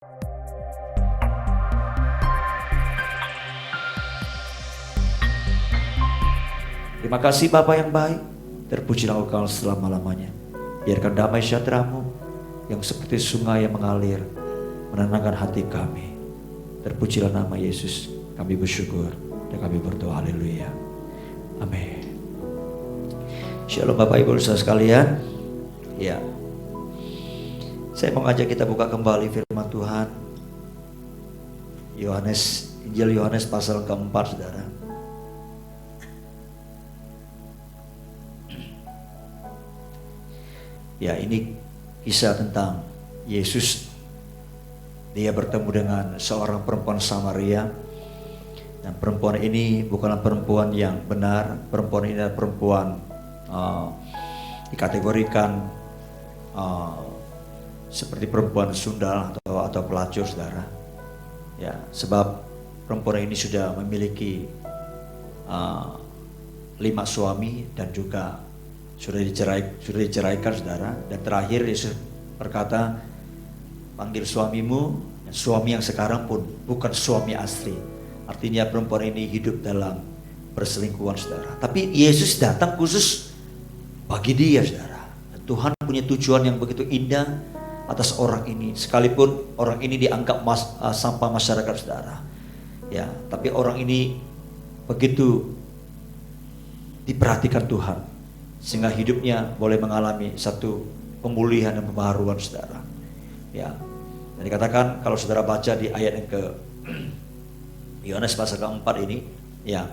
Terima kasih Bapa yang baik, terpujilah Engkau selama-lamanya. Biarkan damai sejahtera-Mu yang seperti sungai yang mengalir menenangkan hati kami. Terpujilah nama Yesus. Kami bersyukur dan kami berdoa. Haleluya. Amin. Shalom Bapak Ibu saudara sekalian. Ya, saya mau ngajak kita buka kembali firman Tuhan. Injil Yohanes pasal keempat, saudara. Ya, ini kisah tentang Yesus. Dia bertemu dengan seorang perempuan Samaria. Dan perempuan ini bukanlah perempuan yang benar. Perempuan ini adalah perempuan dikategorikan seperti perempuan sundal atau pelacur, saudara. Ya, sebab perempuan ini sudah memiliki 5 suami dan juga sudah diceraikan, saudara. Dan terakhir Yesus berkata, panggil suamimu. Dan suami yang sekarang pun bukan suami asli. Artinya perempuan ini hidup dalam perselingkuhan, saudara. Tapi Yesus datang khusus bagi dia, saudara. Dan Tuhan punya tujuan yang begitu indah atas orang ini. Sekalipun orang ini dianggap sampah masyarakat, saudara. Ya, tapi orang ini begitu diperhatikan Tuhan, sehingga hidupnya boleh mengalami satu pemulihan dan pembaharuan, saudara. Ya, dan dikatakan kalau saudara baca di ayat yang ke Yohanes pasal keempat ini, ya,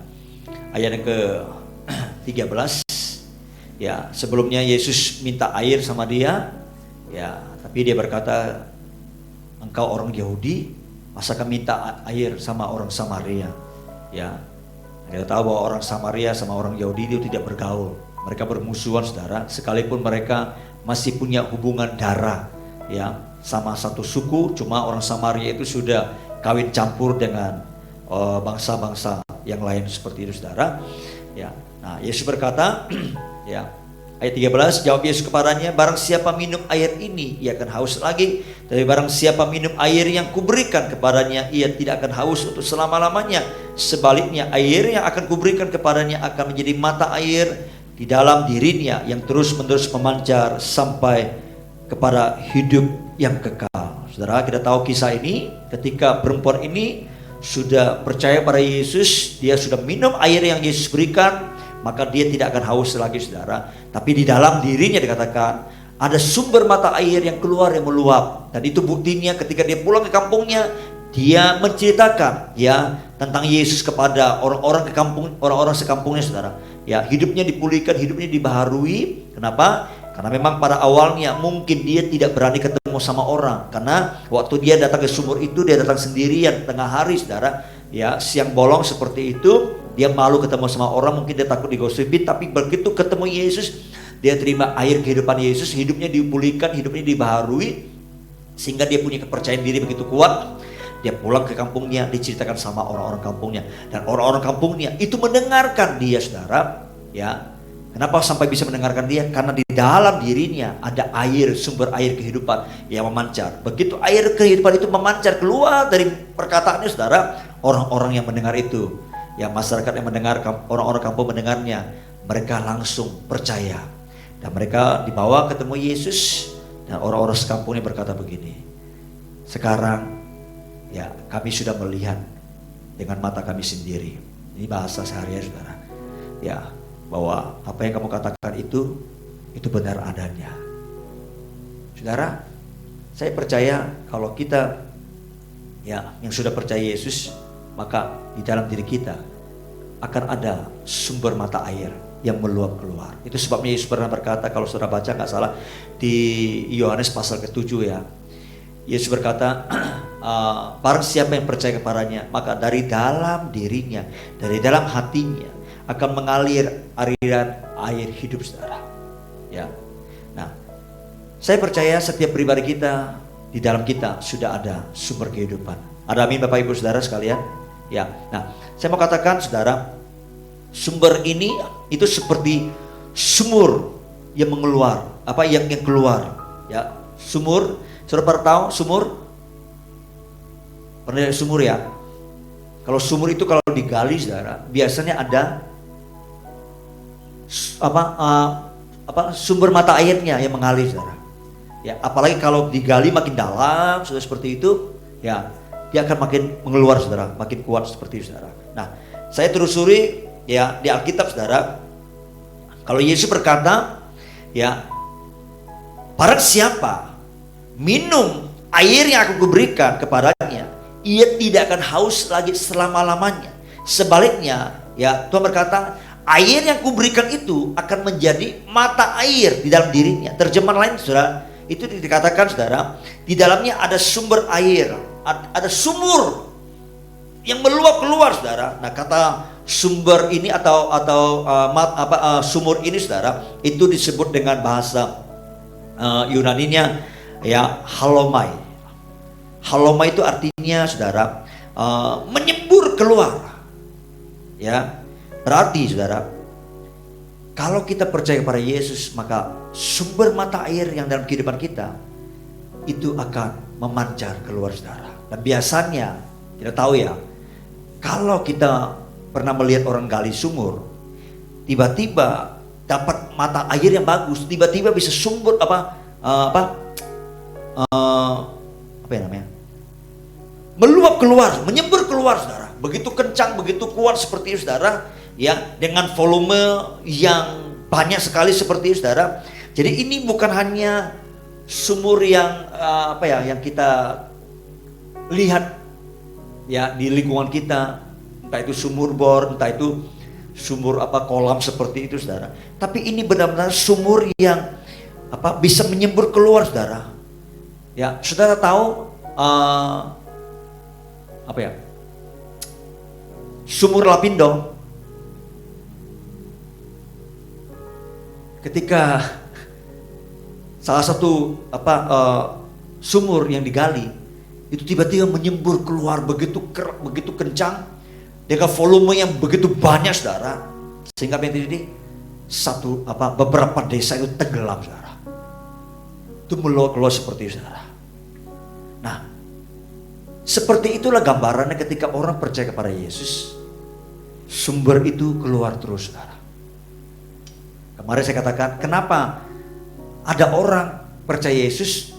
ayat yang ke 13, ya, sebelumnya Yesus minta air sama dia, ya, tapi dia berkata, engkau orang Yahudi, masakan minta air sama orang Samaria? Ya, kita tahu bahwa orang Samaria sama orang Yahudi itu tidak bergaul. Mereka bermusuhan, saudara, sekalipun mereka masih punya hubungan darah, ya, sama satu suku. Cuma orang Samaria itu sudah kawin campur dengan bangsa-bangsa yang lain seperti itu, saudara. Ya, nah Yesus berkata, ya, ayat 13, jawab Yesus kepadanya, barang siapa minum air ini, ia akan haus lagi. Tapi barang siapa minum air yang kuberikan kepadanya, ia tidak akan haus untuk selama-lamanya. Sebaliknya, air yang akan kuberikan kepadanya akan menjadi mata air di dalam dirinya yang terus-menerus memancar sampai kepada hidup yang kekal. Saudara, kita tahu kisah ini ketika perempuan ini sudah percaya pada Yesus, dia sudah minum air yang Yesus berikan, maka dia tidak akan haus lagi, saudara. Tapi di dalam dirinya dikatakan ada sumber mata air yang keluar, yang meluap. Dan itu buktinya ketika dia pulang ke kampungnya, dia menceritakan, ya, tentang Yesus kepada orang-orang sekampungnya, saudara. Ya, hidupnya dipulihkan, hidupnya dibaharui. Kenapa? Karena memang pada awalnya mungkin dia tidak berani ketemu sama orang. Karena waktu dia datang ke sumur itu, dia datang sendirian tengah hari, saudara. Ya, siang bolong seperti itu, dia malu ketemu sama orang, mungkin dia takut digosipin. Tapi begitu ketemu Yesus, dia terima air kehidupan Yesus, hidupnya dipulihkan, hidupnya dibaharui, sehingga dia punya kepercayaan diri begitu kuat. Dia pulang ke kampungnya, diceritakan sama orang-orang kampungnya, dan orang-orang kampungnya itu mendengarkan dia, saudara. Ya, kenapa sampai bisa mendengarkan dia? Karena di dalam dirinya ada air, sumber air kehidupan yang memancar. Begitu air kehidupan itu memancar keluar dari perkataannya, saudara, orang-orang yang mendengar itu, ya, masyarakat yang mendengar, orang-orang kampung mendengarnya, mereka langsung percaya. Dan mereka dibawa ketemu Yesus, dan orang-orang sekampungnya berkata begini, sekarang, ya, kami sudah melihat dengan mata kami sendiri. Ini bahasa sehari-hari, saudara. Ya, bahwa apa yang kamu katakan itu benar adanya. Saudara, saya percaya kalau kita, ya, yang sudah percaya Yesus, maka di dalam diri kita akan ada sumber mata air yang meluap keluar. Itu sebabnya Yesus pernah berkata, kalau saudara baca nggak salah di Yohanes pasal ke-7, ya, Yesus berkata, barang siapa yang percaya kepadanya, maka dari dalam dirinya, dari dalam hatinya akan mengalir aliran air hidup, saudara. Ya, nah, saya percaya setiap pribadi kita, di dalam kita sudah ada sumber kehidupan. Ada amin, Bapak Ibu Saudara sekalian. Ya, nah, saya mau katakan, saudara, sumber ini itu seperti sumur yang mengeluar, yang keluar. Ya, sumur, saudara tahu sumur? Pernah lihat sumur ya? Kalau sumur itu kalau digali saudara, biasanya ada sumber mata airnya yang mengalir saudara. Ya, apalagi kalau digali makin dalam, sudah seperti itu, ya dia akan makin mengeluar saudara, makin kuat seperti itu saudara. Nah, saya telusuri ya di Alkitab saudara, kalau Yesus berkata, ya, barang siapa minum air yang aku berikan kepadanya, ia tidak akan haus lagi selama-lamanya. Sebaliknya, ya Tuhan berkata, air yang kuberikan itu akan menjadi mata air di dalam dirinya. Terjemahan lain saudara, itu dikatakan saudara, di dalamnya ada sumber air, ada sumur yang meluap keluar saudara. Nah, kata sumber ini atau sumur ini saudara, itu disebut dengan bahasa Yunaninya ya halomai. Haloma itu artinya saudara menyembur keluar. Ya, berarti saudara, kalau kita percaya kepada Yesus, maka sumber mata air yang dalam kehidupan kita itu akan memancar keluar saudara. Dan biasanya kita tahu ya, kalau kita pernah melihat orang gali sumur, tiba-tiba dapat mata air yang bagus, tiba-tiba bisa sumber apa ya namanya, meluap keluar, menyembur keluar saudara. Begitu kencang, begitu kuat seperti itu saudara, ya, dengan volume yang banyak sekali seperti itu saudara. Jadi ini bukan hanya sumur yang yang kita lihat ya di lingkungan kita, entah itu sumur bor, entah itu sumur kolam seperti itu saudara. Tapi ini benar-benar sumur yang bisa menyembur keluar saudara. Ya, saudara tahu sumur Lapindo, ketika salah satu sumur yang digali itu tiba-tiba menyembur keluar begitu kencang dengan volume yang begitu banyak saudara, sehingga apa yang terjadi, beberapa desa itu tenggelam saudara. Itu meluap keluar seperti itu saudara. Nah, seperti itulah gambarannya ketika orang percaya kepada Yesus, sumber itu keluar terus saudara. Kemarin saya katakan, kenapa ada orang percaya Yesus,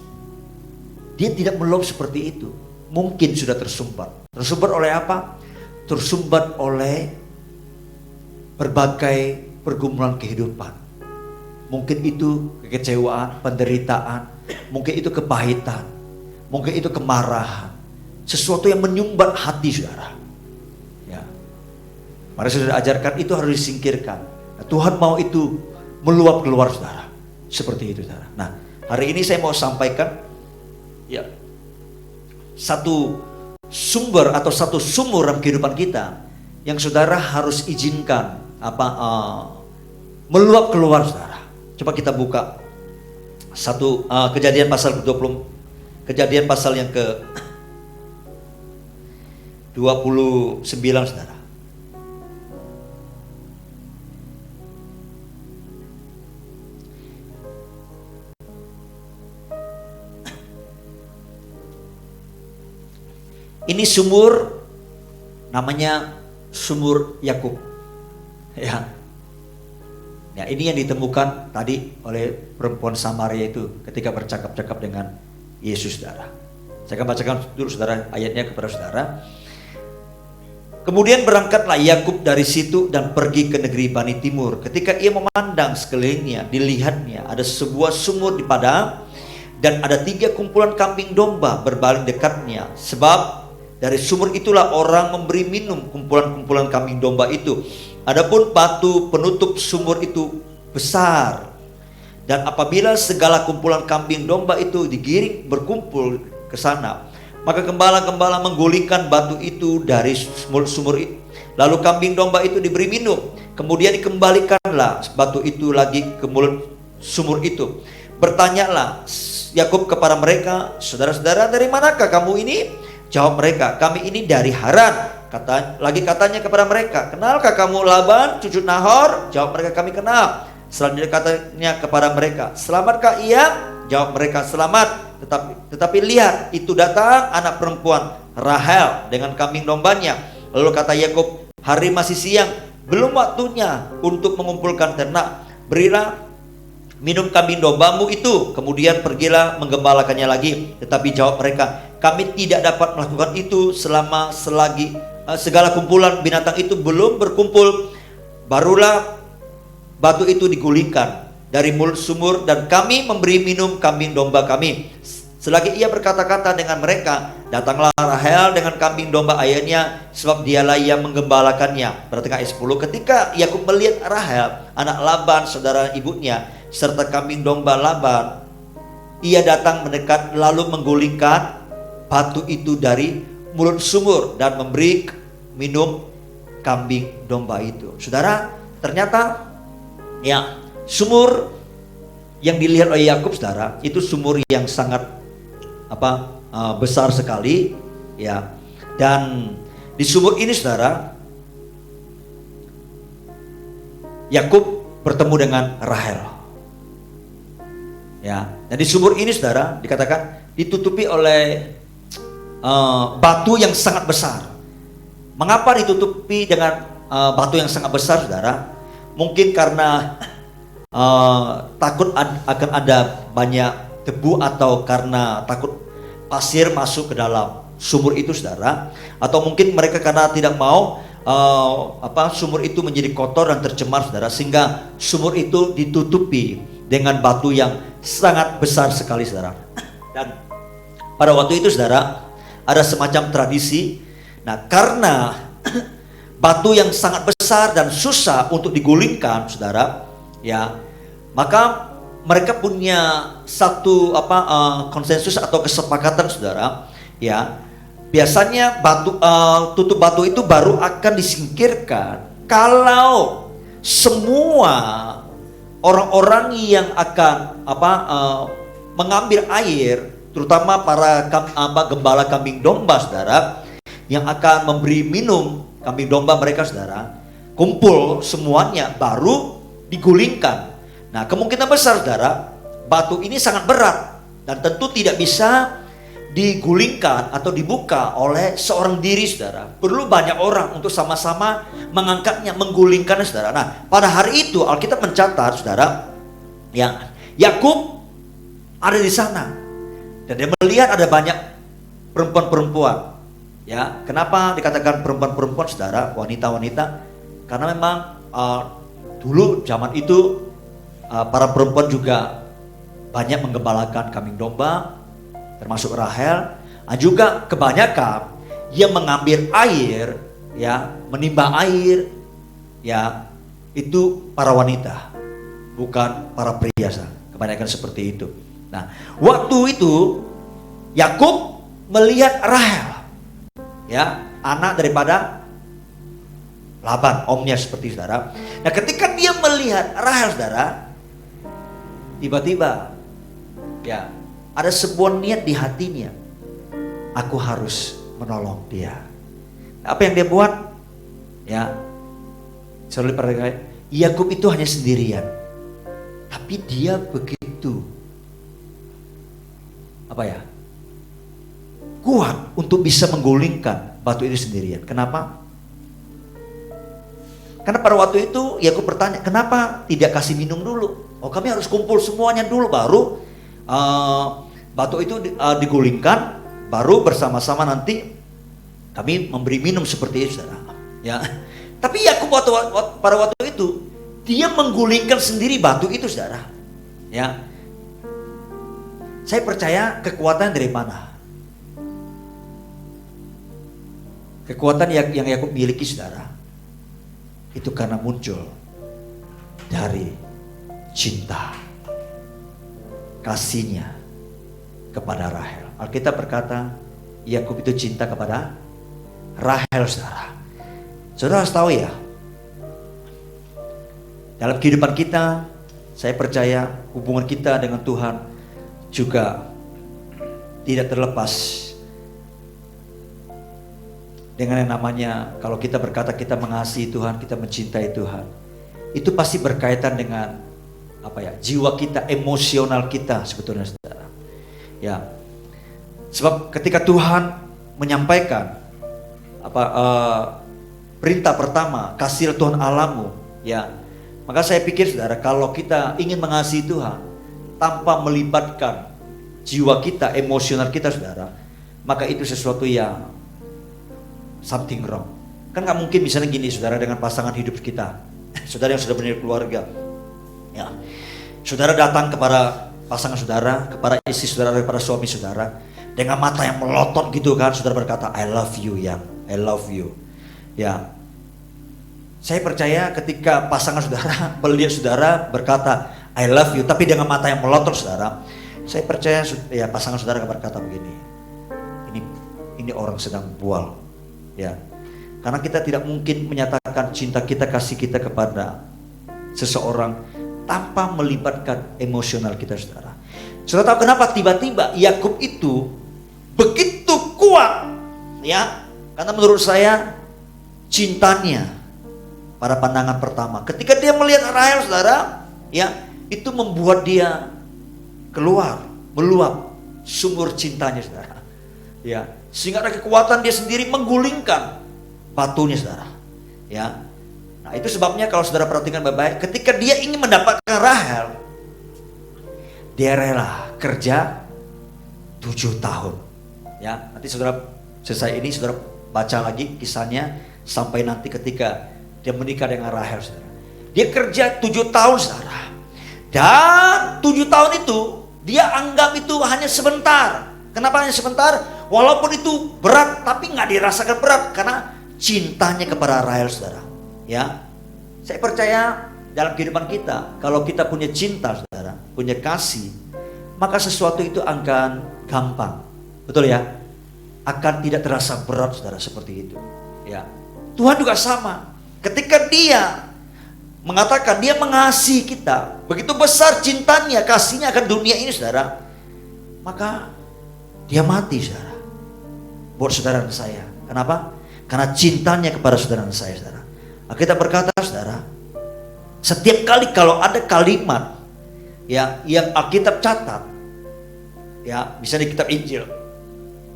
dia tidak meluap seperti itu. Mungkin sudah tersumbat. Tersumbat oleh apa? Tersumbat oleh berbagai pergumulan kehidupan. Mungkin itu kekecewaan, penderitaan, mungkin itu kepahitan, mungkin itu kemarahan, sesuatu yang menyumbat hati saudara. Ya, mari sudah ajarkan itu harus disingkirkan. Nah, Tuhan mau itu meluap keluar saudara, seperti itu saudara. Nah, hari ini saya mau sampaikan ya satu sumber atau satu sumur dalam kehidupan kita yang saudara harus izinkan meluap keluar saudara. Coba kita buka satu Kejadian pasal ke-20, Kejadian pasal yang ke-29 saudara. Ini sumur namanya sumur Yakub. Ya. Ya, ini yang ditemukan tadi oleh perempuan Samaria itu ketika bercakap-cakap dengan Yesus saudara. Saya akan bacakan dulu saudara ayatnya kepada saudara. Kemudian berangkatlah Yakub dari situ dan pergi ke negeri Bani Timur. Ketika ia memandang sekelilingnya, dilihatnya ada sebuah sumur di padang dan ada 3 kumpulan kambing domba berbaring dekatnya. Sebab dari sumur itulah orang memberi minum kumpulan-kumpulan kambing domba itu. Adapun batu penutup sumur itu besar. Dan apabila segala kumpulan kambing domba itu digiring berkumpul ke sana, maka gembala-gembala menggulingkan batu itu dari sumur itu. Lalu kambing domba itu diberi minum. Kemudian dikembalikanlah batu itu lagi ke mulut sumur itu. Bertanyalah Yakub kepada mereka, saudara-saudara, dari manakah kamu ini? Jawab mereka, kami ini dari Haran. Katanya kepada mereka, kenalkah kamu Laban, cucu Nahor? Jawab mereka, kami kenal. Selanjutnya katanya kepada mereka, selamatkah ia? Jawab mereka, selamat. Tetapi lihat, itu datang anak perempuan Rahel dengan kambing dombanya. Lalu kata Yakub, hari masih siang, belum waktunya untuk mengumpulkan ternak. Berilah minum kambing dombamu itu, kemudian pergilah menggembalakannya lagi. Tetapi jawab mereka, kami tidak dapat melakukan itu selagi segala kumpulan binatang itu belum berkumpul. Barulah batu itu digulingkan dari mulut sumur dan kami memberi minum kambing domba kami. Selagi ia berkata-kata dengan mereka, datanglah Rahel dengan kambing domba ayahnya, sebab dialah yang menggembalakannya. Perhatikan ayat 10. Ketika Yakub melihat Rahel, anak Laban, saudara ibunya, serta kambing domba Laban, ia datang mendekat lalu menggulingkan batu itu dari mulut sumur dan memberi minum kambing domba itu. Saudara, ternyata ya, sumur yang dilihat oleh Yakub, saudara, itu sumur yang sangat besar sekali, ya. Dan di sumur ini, saudara, Yakub bertemu dengan Rahel, ya. Dan di sumur ini, saudara, dikatakan ditutupi oleh batu yang sangat besar. Mengapa ditutupi dengan batu yang sangat besar, saudara? Mungkin karena takut akan ada banyak debu, atau karena takut pasir masuk ke dalam sumur itu, saudara. Atau mungkin mereka karena tidak mau sumur itu menjadi kotor dan tercemar, saudara, sehingga sumur itu ditutupi dengan batu yang sangat besar sekali, saudara. Dan pada waktu itu, saudara, ada semacam tradisi. Nah, karena batu yang sangat besar dan susah untuk digulingkan, saudara, ya, maka mereka punya satu konsensus atau kesepakatan, saudara, ya. Biasanya tutup batu itu baru akan disingkirkan kalau semua orang-orang yang akan mengambil air, terutama para gembala kambing domba, saudara, yang akan memberi minum kambing domba mereka, saudara, kumpul semuanya baru digulingkan. Nah, kemungkinan besar, saudara, batu ini sangat berat dan tentu tidak bisa digulingkan atau dibuka oleh seorang diri, saudara. Perlu banyak orang untuk sama-sama mengangkatnya, menggulingkannya, saudara. Nah, pada hari itu Alkitab mencatat, saudara, yang Yakub ada di sana dan dia melihat ada banyak perempuan-perempuan. Ya, kenapa dikatakan perempuan-perempuan, saudara, wanita-wanita? Karena memang dulu zaman itu para perempuan juga banyak menggembalakan kambing domba, termasuk Rahel. Juga kebanyakan yang mengambil air, ya, menimba air, ya, itu para wanita, bukan para pria. Kebanyakan seperti itu. Nah, waktu itu Yakub melihat Rahel, ya, anak daripada Laban, omnya, seperti, saudara. Nah, ketika dia melihat Rahel, saudara, tiba-tiba, ya, ada sebuah niat di hatinya. Aku harus menolong dia. Apa yang dia buat? Ya, selalu perhatikan, Yakub itu hanya sendirian, tapi dia begitu kuat untuk bisa menggulingkan batu itu sendirian. Kenapa? Karena pada waktu itu Yakub bertanya, kenapa tidak kasih minum dulu? Oh, kami harus kumpul semuanya dulu, baru batu itu digulingkan, baru bersama-sama nanti kami memberi minum, seperti itu, saudara. Ya, tapi Yakub pada waktu itu dia menggulingkan sendiri batu itu, saudara. Ya, saya percaya kekuatan dari mana? Kekuatan yang Yakub miliki, saudara, itu karena muncul dari cinta kasihnya kepada Rahel. Alkitab berkata Yakub itu cinta kepada Rahel, saudara. Saudara harus tahu, ya, dalam kehidupan kita, saya percaya hubungan kita dengan Tuhan juga tidak terlepas dengan yang namanya, kalau kita berkata kita mengasihi Tuhan, kita mencintai Tuhan, itu pasti berkaitan dengan jiwa kita, emosional kita sebetulnya, saudara. Ya, sebab ketika Tuhan menyampaikan perintah pertama, kasih Tuhan Allahmu, ya, maka saya pikir saudara, kalau kita ingin mengasihi Tuhan tanpa melibatkan jiwa kita, emosional kita saudara, maka itu sesuatu yang something wrong. Kan nggak mungkin misalnya gini saudara, dengan pasangan hidup kita, saudara yang sudah punya keluarga, ya, saudara datang kepada pasangan saudara, kepada istri saudara, kepada suami saudara, dengan mata yang melotot gitu kan, saudara berkata, I love you yang, I love you. Ya, saya percaya ketika pasangan saudara melihat saudara berkata, I love you, tapi dengan mata yang melotot saudara, saya percaya ya pasangan saudara berkata begini, ini orang sedang bual, ya. Karena kita tidak mungkin menyatakan cinta kita, kasih kita kepada seseorang tanpa melibatkan emosional kita saudara. Saudara tahu kenapa tiba-tiba Yakub itu begitu kuat, ya? Karena menurut saya cintanya pada pandangan pertama, ketika dia melihat Rahel saudara, ya, itu membuat dia keluar, meluap sumur cintanya saudara, ya, sehingga ada kekuatan dia sendiri menggulingkan batunya saudara, ya. Nah, itu sebabnya kalau saudara perhatikan baik-baik, ketika dia ingin mendapatkan Rahel, dia rela kerja 7 tahun. Ya, nanti saudara selesai ini saudara baca lagi kisahnya sampai nanti ketika dia menikah dengan Rahel saudara. Dia kerja 7 tahun saudara. Dan 7 tahun itu dia anggap itu hanya sebentar. Kenapa hanya sebentar? Walaupun itu berat, tapi nggak dirasakan berat karena cintanya kepada Rahel saudara. Ya, saya percaya dalam kehidupan kita, kalau kita punya cinta saudara, punya kasih, maka sesuatu itu akan gampang, betul ya? Akan tidak terasa berat saudara, seperti itu. Ya, Tuhan juga sama. Ketika Dia mengatakan Dia mengasihi kita, begitu besar cintanya, kasihnya akan dunia ini saudara, maka Dia mati saudara, buat saudara dan saya. Kenapa? Karena cintanya kepada saudara dan saya saudara. Kita berkata saudara, setiap kali kalau ada kalimat ya yang Alkitab catat, ya misalnya di kitab Injil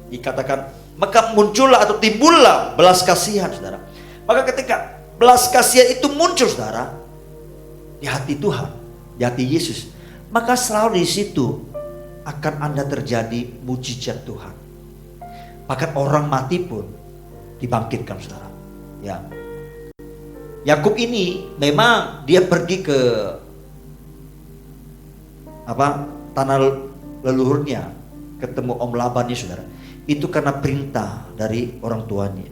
dikatakan, maka muncullah atau timbullah belas kasihan saudara. Maka ketika belas kasihan itu muncul saudara di hati Tuhan, di hati Yesus, maka selalu di situ akan ada terjadi mujizat Tuhan. Bahkan orang mati pun dibangkitkan saudara. Ya, Yakub ini memang dia pergi ke tanah leluhurnya, ketemu Om Labannya saudara. Itu karena perintah dari orang tuanya.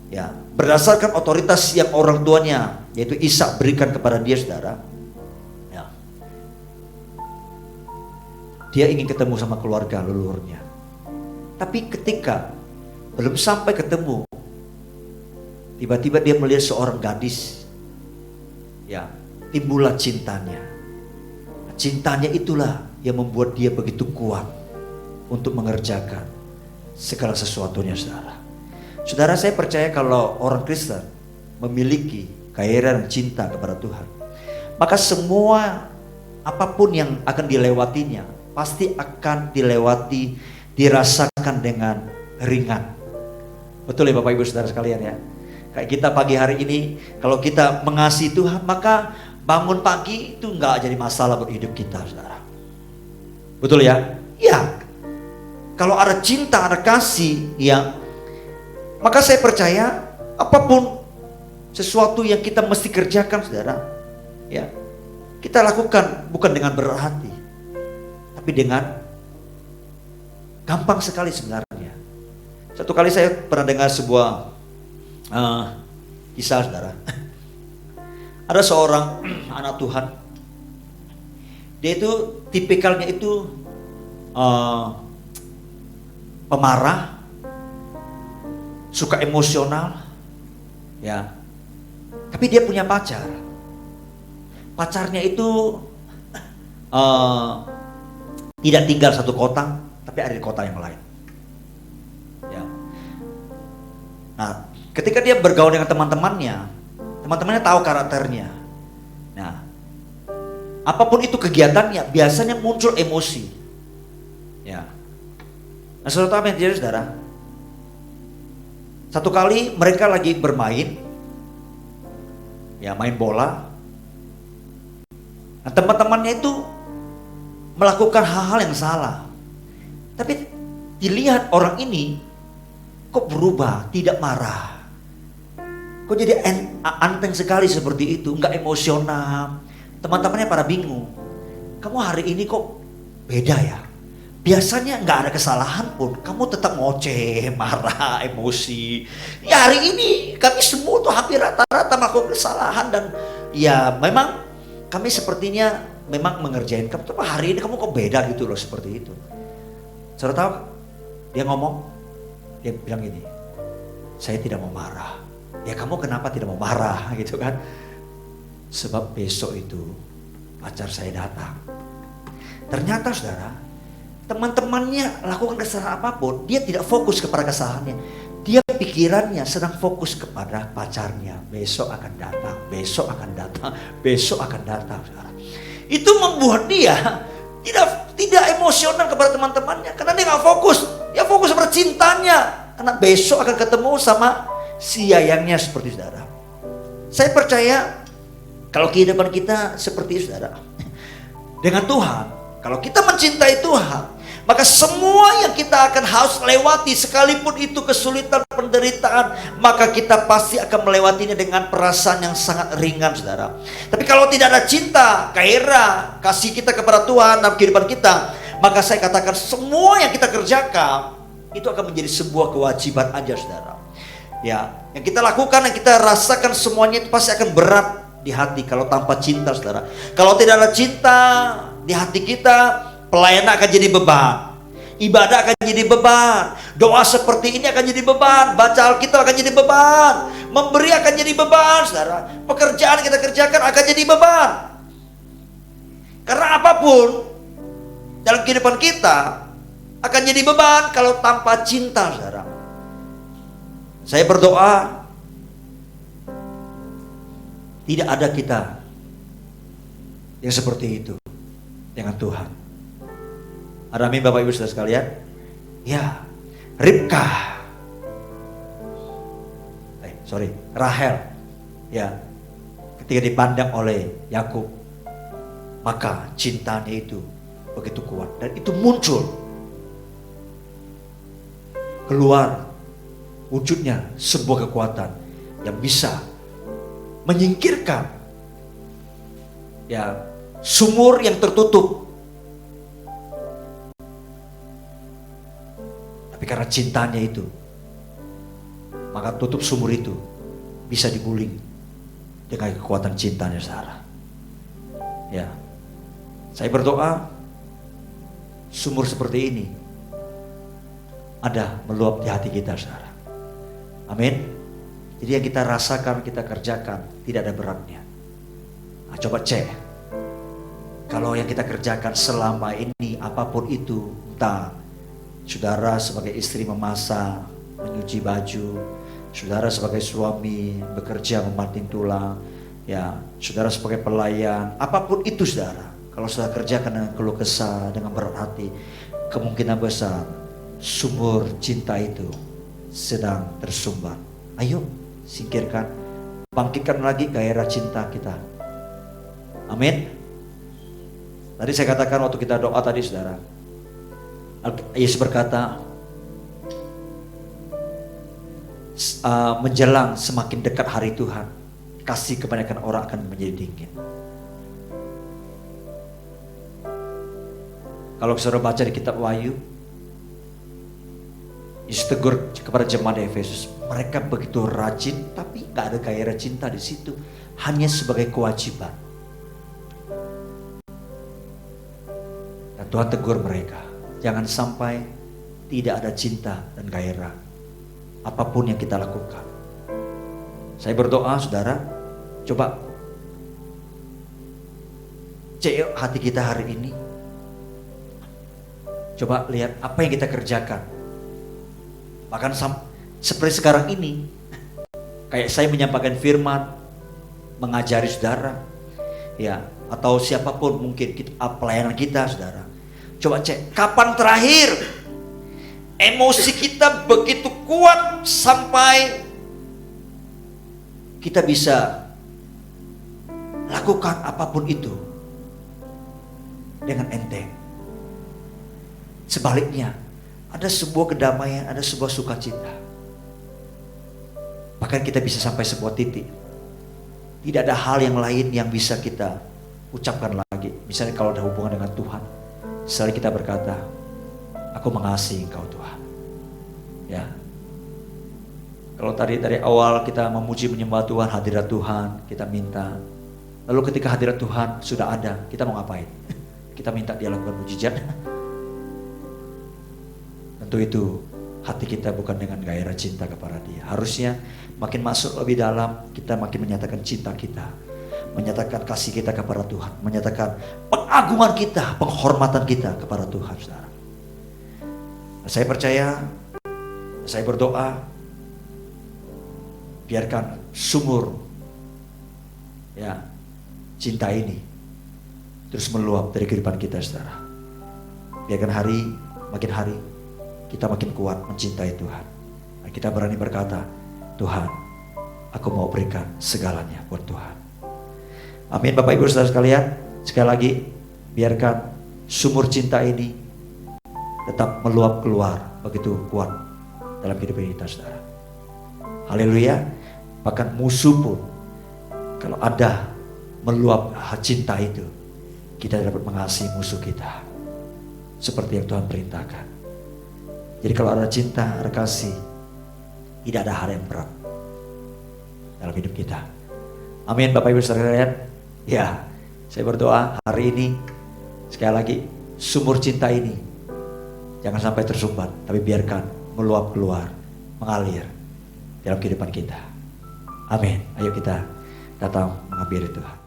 Ya, berdasarkan otoritas yang orang tuanya yaitu Ishak berikan kepada dia saudara. Ya, dia ingin ketemu sama keluarga leluhurnya. Tapi ketika belum sampai ketemu, tiba-tiba dia melihat seorang gadis, ya, timbullah cintanya. Cintanya itulah yang membuat dia begitu kuat untuk mengerjakan segala sesuatunya saudara. Saudara, saya percaya kalau orang Kristen memiliki gairah dan cinta kepada Tuhan, maka semua apapun yang akan dilewatinya pasti akan dilewati, dirasakan dengan ringan. Betul ya Bapak Ibu Saudara sekalian ya. Kayak kita pagi hari ini, kalau kita mengasihi Tuhan, maka bangun pagi itu nggak jadi masalah buat hidup kita, saudara. Betul ya? Ya. Kalau ada cinta, ada kasih, ya, maka saya percaya apapun sesuatu yang kita mesti kerjakan, saudara, ya, kita lakukan bukan dengan berat hati, tapi dengan gampang sekali sebenarnya. Satu kali saya pernah dengar sebuah kisah saudara. Ada seorang anak Tuhan, dia itu tipikalnya itu pemarah, suka emosional, ya. Tapi dia punya pacar. Pacarnya itu tidak tinggal satu kota, tapi ada di kota yang lain. Ya. Nah, ketika dia bergaul dengan teman-temannya, teman-temannya tahu karakternya. Nah, apapun itu kegiatannya, biasanya muncul emosi. Ya. Nah, saudara tahu apa yang terjadi, saudara? Satu kali mereka lagi bermain, ya main bola. Nah, teman-temannya itu melakukan hal-hal yang salah. Tapi dilihat orang ini kok berubah, tidak marah. Kok jadi anteng sekali seperti itu, nggak emosional. Teman-temannya pada bingung. Kamu hari ini kok beda ya? Biasanya nggak ada kesalahan pun, kamu tetap ngoceh, marah, emosi. Ya hari ini kami semua tuh hampir rata-rata melakukan kesalahan dan ya memang kami sepertinya memang mengerjain kamu. Tapi hari ini kamu kok beda gitu loh, seperti itu. Saudara tahu? Dia ngomong, dia bilang gini, saya tidak mau marah. Ya kamu kenapa tidak mau marah gitu kan? Sebab besok itu pacar saya datang. Ternyata saudara, teman-temannya lakukan kesalahan apapun, dia tidak fokus kepada kesalahannya. Dia pikirannya sedang fokus kepada pacarnya. Besok akan datang, besok akan datang, besok akan datang. Saudara. Itu membuat dia tidak emosional kepada teman-temannya, karena dia nggak fokus. Dia fokus pada cintanya, karena besok akan ketemu sama si yayangnya seperti saudara. Saya percaya kalau kehidupan kita seperti itu, saudara. Dengan Tuhan, kalau kita mencintai Tuhan, maka semua yang kita akan harus lewati, sekalipun itu kesulitan, penderitaan, maka kita pasti akan melewatinya dengan perasaan yang sangat ringan, saudara. Tapi kalau tidak ada cinta, gairah, kasih kita kepada Tuhan dalam kehidupan kita, maka saya katakan semua yang kita kerjakan itu akan menjadi sebuah kewajiban aja, saudara. Ya, yang kita lakukan, yang kita rasakan semuanya itu pasti akan berat di hati kalau tanpa cinta, saudara. Kalau tidak ada cinta di hati kita, pelayanan akan jadi beban, ibadah akan jadi beban, doa seperti ini akan jadi beban, baca Alkitab akan jadi beban, memberi akan jadi beban, saudara. Pekerjaan kita kerjakan akan jadi beban. Karena apapun dalam kehidupan kita akan jadi beban kalau tanpa cinta, saudara. Saya berdoa tidak ada kita yang seperti itu dengan Tuhan. Ada amin Bapak Ibu Saudara sekalian? Ya, Rahel, ya, ketika dipandang oleh Yakub, maka cintanya itu begitu kuat dan itu muncul keluar wujudnya sebuah kekuatan yang bisa menyingkirkan ya sumur yang tertutup. Tapi karena cintanya itu, maka tutup sumur itu bisa diguling dengan kekuatan cintanya, saudara. Ya, saya berdoa sumur seperti ini ada meluap di hati kita, saudara. Amin. Jadi yang kita rasakan, kita kerjakan tidak ada beratnya. Nah, coba cek. Kalau yang kita kerjakan selama ini apapun itu, entah saudara sebagai istri memasak, menyuci baju, saudara sebagai suami bekerja memanting tulang, ya, saudara sebagai pelayan, apapun itu, saudara. Kalau saudara kerjakan dengan keluh kesah, dengan berat hati, kemungkinan besar sumur cinta itu sedang tersumbat. Ayo singkirkan, bangkitkan lagi gairah cinta kita. Amin. Tadi saya katakan waktu kita doa tadi, saudara, Yesus berkata, menjelang semakin dekat hari Tuhan, kasih kebanyakan orang akan menjadi dingin. Kalau saudara baca di kitab Wahyu, Yesus tegur kepada jemaat Efesus, mereka begitu rajin tapi gak ada gairah cinta di situ, hanya sebagai kewajiban. Dan Tuhan tegur mereka, jangan sampai tidak ada cinta dan gairah apapun yang kita lakukan. Saya berdoa, saudara, coba cek hati kita hari ini. Coba lihat apa yang kita kerjakan. Bahkan seperti sekarang ini, kayak saya menyampaikan firman, mengajari saudara, ya, atau siapapun mungkin pelayanan kita, saudara. Coba cek, kapan terakhir emosi kita begitu kuat sampai kita bisa lakukan apapun itu dengan enteng. Sebaliknya, ada sebuah kedamaian, ada sebuah sukacita. Bahkan kita bisa sampai sebuah titik. Tidak ada hal yang lain yang bisa kita ucapkan lagi. Misalnya kalau ada hubungan dengan Tuhan, selalu kita berkata, aku mengasihi Engkau Tuhan. Ya. Kalau tadi dari awal kita memuji menyembah Tuhan, hadirat Tuhan, kita minta. Lalu ketika hadirat Tuhan sudah ada, kita mau ngapain? Kita minta Dia lakukan mujizat. Tentu itu hati kita bukan dengan gairah cinta kepada Dia. Harusnya makin masuk lebih dalam, kita makin menyatakan cinta kita, menyatakan kasih kita kepada Tuhan, menyatakan pengagungan kita, penghormatan kita kepada Tuhan, saudara. Saya percaya, saya berdoa, biarkan sumur ya cinta ini terus meluap dari kehidupan kita, saudara. Biarkan makin hari kita makin kuat mencintai Tuhan. Dan kita berani berkata, Tuhan, aku mau berikan segalanya buat Tuhan. Amin. Bapak Ibu Saudara sekalian, sekali lagi biarkan sumur cinta ini tetap meluap keluar begitu kuat dalam kehidupan kita, saudara. Haleluya. Bahkan musuh pun kalau ada meluap cinta itu, kita dapat mengasihi musuh kita seperti yang Tuhan perintahkan. Jadi kalau ada cinta, ada kasih, tidak ada hal yang berat dalam hidup kita. Amin. Bapak Ibu Saudara sekalian, ya, saya berdoa hari ini sekali lagi sumur cinta ini jangan sampai tersumbat, tapi biarkan meluap keluar, mengalir dalam kehidupan kita. Amin. Ayo kita datang menghampiri Tuhan.